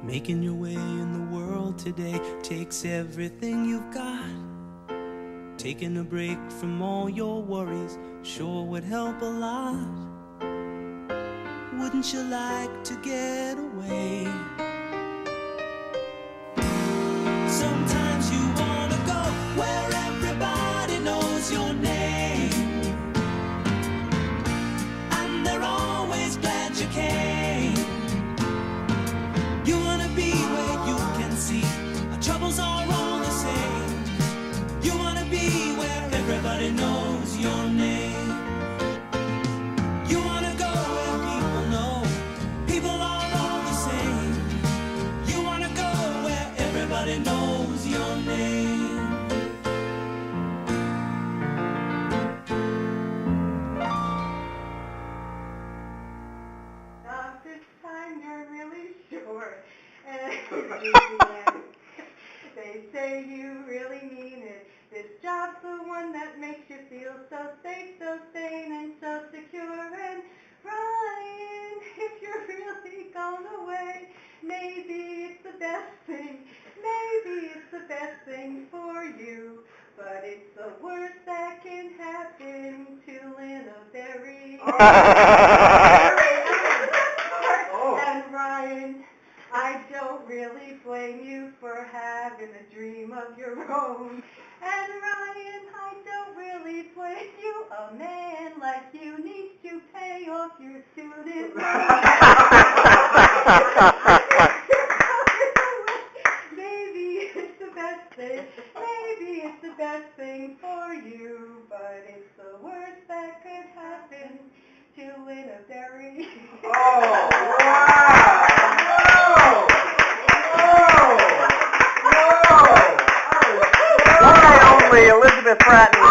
Making your way in the world today takes everything you've got. Taking a break from all your worries sure would help a lot. Wouldn't you like to get away? Sometimes you wanna go where everybody knows your name, and they're always glad you came. You wanna be where you can see our troubles are all the same. You wanna be where everybody knows your name. You wanna go where people know people are all the same. You wanna go where everybody knows your name. Not this time, you're really sure. They say you really mean it. This job's the one that makes you feel so safe, so sane, and so secure. And Ryan, if you're really gone away, maybe it's the best thing. Maybe it's the best thing for you. But it's the worst that can happen to Lena Berry. And Ryan, I don't really blame you for having a dream of your own. And Ryan, I don't really blame you. A man like you needs to pay off your student loans. Maybe it's the best thing. Maybe it's the best thing for you. But it's the worst that could happen to Lena Berry. Oh, wow! Why only Elizabeth Bratton